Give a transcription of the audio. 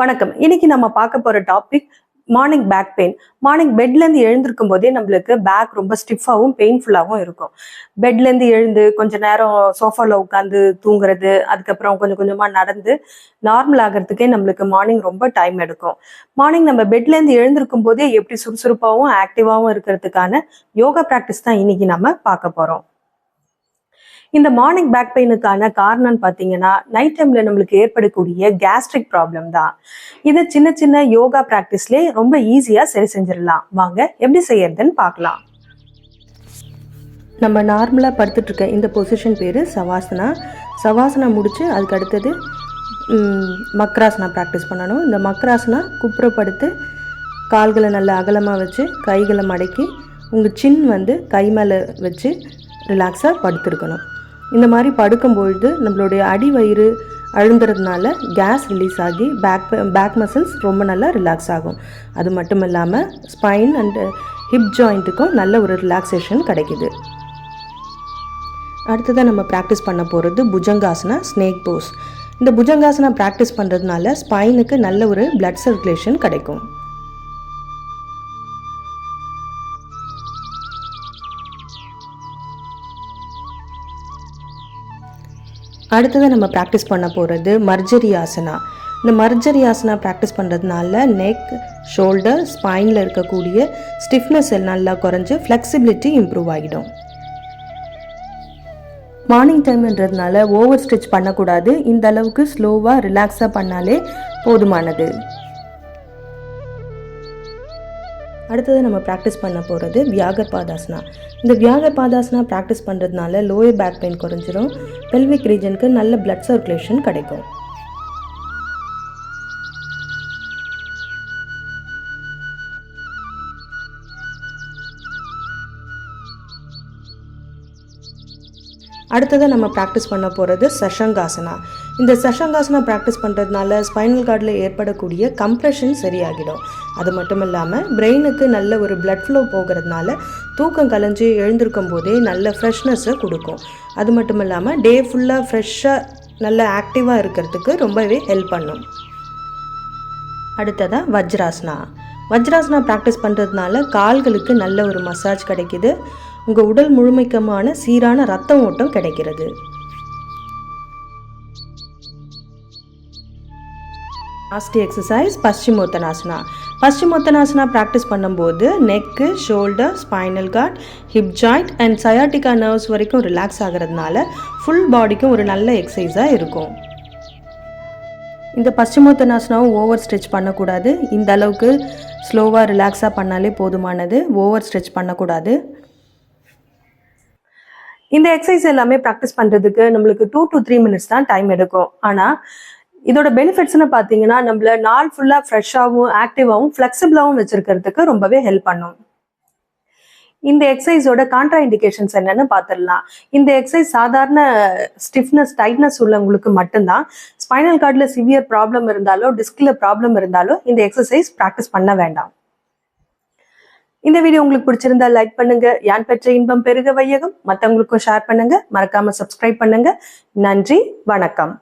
வணக்கம். இன்னைக்கு நம்ம பார்க்க போற topic morning back pain. Morning பெட்ல இருந்து எழுந்திருக்கும் போதே நம்மளுக்கு பேக் ரொம்ப ஸ்டிஃபாவும் பெயின்ஃபுல்லாவும் இருக்கும். பெட்ல இருந்து எழுந்து கொஞ்ச நேரம் சோஃபால உட்காந்து தூங்குறது, அதுக்கப்புறம் கொஞ்சம் கொஞ்சமா நடந்து நார்மல் ஆகிறதுக்கே நம்மளுக்கு மார்னிங் ரொம்ப டைம் எடுக்கும். மார்னிங் நம்ம பெட்ல இருந்து எழுந்திருக்கும் போதே எப்படி சுறுசுறுப்பாகவும் ஆக்டிவாகவும் இருக்கிறதுக்கான யோகா பிராக்டிஸ் தான் இன்னைக்கு நம்ம பார்க்க போறோம். இந்த மார்னிங் பேக் பெயினுக்கான காரணம்னு பார்த்தீங்கன்னா நைட் டைம்ல நம்மளுக்கு ஏற்படக்கூடிய கேஸ்ட்ரிக் ப்ராப்ளம் தான். இதை சின்ன சின்ன யோகா பிராக்டிஸ்லேயே ரொம்ப ஈஸியாக சரி செஞ்சிடலாம். வாங்க எப்படி செய்யறதுன்னு பார்க்கலாம். நம்ம நார்மலாக படுத்துட்டு இருக்க இந்த பொசிஷன் பேர் சவாசனா. சவாசனா முடிச்சு அதுக்கு அடுத்தது மக்ராசனா ப்ராக்டிஸ் பண்ணணும். இந்த மக்ராசனா குப்புறப்படுத்து கால்களை நல்லா அகலமாக வச்சு கைகளை மடக்கி உங்கள் சின் கை மேலே வச்சு ரிலாக்ஸாக படுத்துருக்கணும். இந்த மாதிரி படுக்கும்பொழுது நம்மளுடைய அடி வயிறு அழுந்துறதுனால கேஸ் ரிலீஸ் ஆகி பேக் மசில்ஸ் ரொம்ப நல்லா ரிலாக்ஸ் ஆகும். அது மட்டும் இல்லாமல் ஸ்பைன் அண்ட் ஹிப் ஜாயிண்ட்டுக்கும் நல்ல ஒரு ரிலாக்ஸேஷன் கிடைக்குது. அடுத்ததாக நம்ம ப்ராக்டிஸ் பண்ண போகிறது புஜங்காசனா ஸ்னேக் போஸ். இந்த புஜங்காசனா ப்ராக்டிஸ் பண்ணுறதுனால ஸ்பைனுக்கு நல்ல ஒரு பிளட் சர்க்குலேஷன் கிடைக்கும். அடுத்ததாக நம்ம ப்ராக்டிஸ் பண்ண போகிறது மர்ஜரி ஆசனா. இந்த மர்ஜரி ஆசனா ப்ராக்டிஸ் பண்ணுறதுனால நெக், ஷோல்டர், ஸ்பைனில் இருக்கக்கூடிய ஸ்டிஃப்னஸ் நல்லா குறைஞ்சி ஃப்ளெக்சிபிலிட்டி இம்ப்ரூவ் ஆகிடும். மார்னிங் டைம்ன்றதுனால ஓவர் ஸ்ட்ரெச் பண்ணக்கூடாது. இந்த அளவுக்கு ஸ்லோவாக ரிலாக்ஸாக பண்ணாலே போதுமானது. அடுத்தது நம்ம ப்ராக்டிஸ் பண்ண போகிறது வியாகர்பாதாசனா. இந்த வியாகர்பாதாசனா ப்ராக்டிஸ் பண்ணுறதுனால லோயர் பேக் பெயின் குறைஞ்சிரும். பெல்விக் ரீஜனுக்கு நல்ல பிளட் சர்க்குலேஷன் கிடைக்கும். அடுத்ததாக நம்ம ப்ராக்டிஸ் பண்ண போகிறது சஷங்காசனா. இந்த சஷங்காசனா ப்ராக்டிஸ் பண்ணுறதுனால ஸ்பைனல் கார்டில் ஏற்படக்கூடிய கம்ப்ரெஷன் சரியாகிடும். அது மட்டும் இல்லாமல் பிரெயினுக்கு நல்ல ஒரு பிளட் ஃப்ளோ போகிறதுனால தூக்கம் கலைஞ்சி எழுந்திருக்கும் போதே நல்ல ஃப்ரெஷ்னஸை கொடுக்கும். அது மட்டும் இல்லாமல் டே ஃபுல்லாக ஃப்ரெஷ்ஷாக நல்ல ஆக்டிவாக இருக்கிறதுக்கு ரொம்பவே ஹெல்ப் பண்ணும். அடுத்ததாக வஜ்ராசனா. வஜ்ராசனா ப்ராக்டிஸ் பண்ணுறதுனால கால்களுக்கு நல்ல ஒரு மசாஜ் கிடைக்கிது. உங்கள் உடல் முழுமைக்குமான சீரான ரத்த ஓட்டம் கிடைக்கிறது. Last exercise Paschimottanasana. Paschimottanasana practice பண்ணும்போது neck, shoulder, spinal cord, hip joint and sciatica nerves வரைக்கும் ரிலாக்ஸ் ஆகிறதுனால ஃபுல் பாடிக்கும் ஒரு நல்ல எக்ஸசைஸாக இருக்கும். இந்த பஸ்சிமோத்தனாசனாவும் ஓவர் ஸ்ட்ரெச் பண்ணக்கூடாது. இந்த அளவுக்கு ஸ்லோவாக ரிலாக்ஸாக பண்ணாலே போதுமானது. ஓவர் ஸ்ட்ரெச் பண்ணக்கூடாது. இந்த எக்ஸசைஸ் எல்லாமே ப்ராக்டிஸ் பண்ணுறதுக்கு நம்மளுக்கு 2 to 3 minutes தான் டைம் எடுக்கும். ஆனால் இதோட பெனிஃபிட்ஸ்னு பார்த்தீங்கன்னா நம்மள நாள் ஃபுல்லாக ஃப்ரெஷ்ஷாகவும் ஆக்டிவாகவும் ஃப்ளெக்சிபிளாகவும் வச்சிருக்கிறதுக்கு ரொம்பவே ஹெல்ப் பண்ணும். இந்த எக்ஸசைஸோட கான்ட்ரா இண்டிகேஷன்ஸ் என்னன்னு பார்த்துடலாம். இந்த எக்ஸசைஸ் சாதாரண ஸ்டிஃப்னஸ், டைட்னஸ் உள்ளவங்களுக்கு மட்டும்தான். ஸ்பைனல் கார்டில் சிவியர் ப்ராப்ளம் இருந்தாலோ டிஸ்கில் ப்ராப்ளம் இருந்தாலோ இந்த எக்ஸசைஸ் ப்ராக்டிஸ் பண்ண வேண்டாம். இந்த வீடியோ உங்களுக்கு பிடிச்சிருந்தா லைக் பண்ணுங்க. யான் பெற்ற இன்பம் பெருக வையகம். மற்றவங்களுக்கும் ஷேர் பண்ணுங்க. மறக்காம சப்ஸ்கிரைப் பண்ணுங்க. நன்றி, வணக்கம்.